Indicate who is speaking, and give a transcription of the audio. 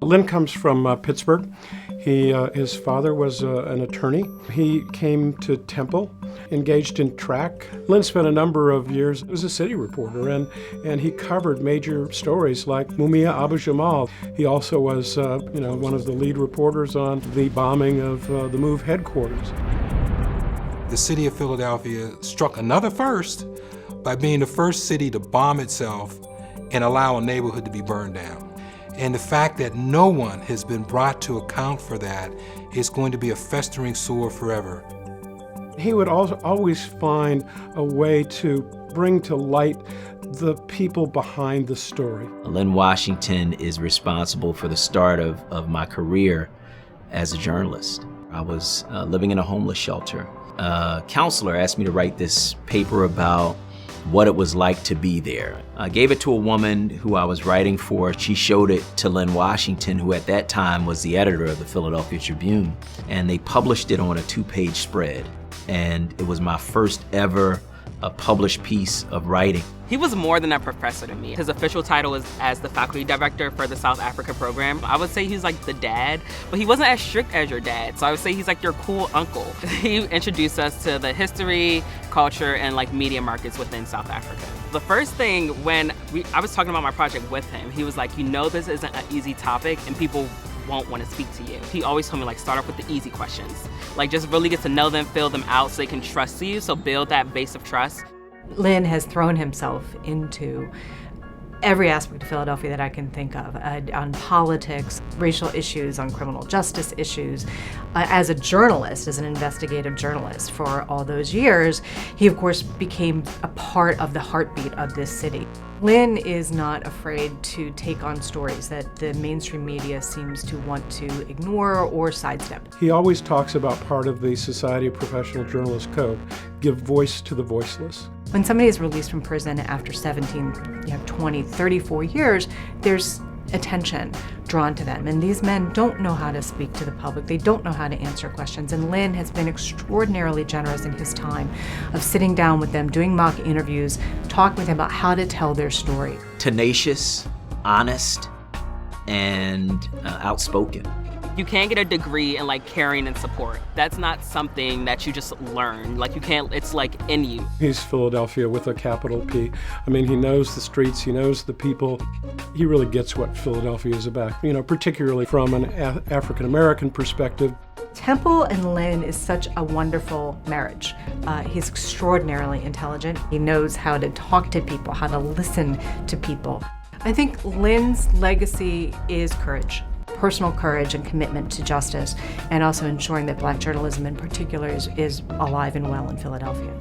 Speaker 1: Linn comes from Pittsburgh. His father was an attorney. He came to Temple, engaged in track. Linn spent a number of years as a city reporter, and he covered major stories like Mumia Abu Jamal. He also was one of the lead reporters on the bombing of the MOVE headquarters.
Speaker 2: The city of Philadelphia struck another first by being the first city to bomb itself and allow a neighborhood to be burned down. And the fact that no one has been brought to account for that is going to be a festering sore forever.
Speaker 1: He would always find a way to bring to light the people behind the story.
Speaker 3: Linn Washington is responsible for the start of my career as a journalist. I was living in a homeless shelter. A counselor asked me to write this paper about what it was like to be there. I gave it to a woman who I was writing for. She showed it to Linn Washington, who at that time was the editor of the Philadelphia Tribune, and they published it on a 2-page spread. And it was my first ever published piece of writing.
Speaker 4: He was more than a professor to me. His official title is as the faculty director for the South Africa program. I would say he's like the dad, but he wasn't as strict as your dad. So I would say he's like your cool uncle. He introduced us to the history, culture, and like media markets within South Africa. The first thing when I was talking about my project with him, he was like, this isn't an easy topic and people won't want to speak to you. He always told me, like, start off with the easy questions. Like, just really get to know them, fill them out so they can trust you, so build that base of trust.
Speaker 5: Linn has thrown himself into every aspect of Philadelphia that I can think of, on politics, racial issues, on criminal justice issues. As a journalist, as an investigative journalist for all those years, he of course became a part of the heartbeat of this city. Linn is not afraid to take on stories that the mainstream media seems to want to ignore or sidestep.
Speaker 1: He always talks about part of the Society of Professional Journalists Code, give voice to the voiceless.
Speaker 5: When somebody is released from prison after 17, 20, 34 years, there's attention drawn to them. And these men don't know how to speak to the public. They don't know how to answer questions. And Linn has been extraordinarily generous in his time of sitting down with them, doing mock interviews, talking with them about how to tell their story.
Speaker 3: Tenacious, honest, and outspoken.
Speaker 4: You can't get a degree in like caring and support. That's not something that you just learn. Like you can't, it's like in you.
Speaker 1: He's Philadelphia with a capital P. I mean, he knows the streets, he knows the people. He really gets what Philadelphia is about, particularly from an African-American perspective.
Speaker 5: Temple and Linn is such a wonderful marriage. He's extraordinarily intelligent. He knows how to talk to people, how to listen to people. I think Linn's legacy is courage. Personal courage and commitment to justice, and also ensuring that Black journalism in particular is alive and well in Philadelphia.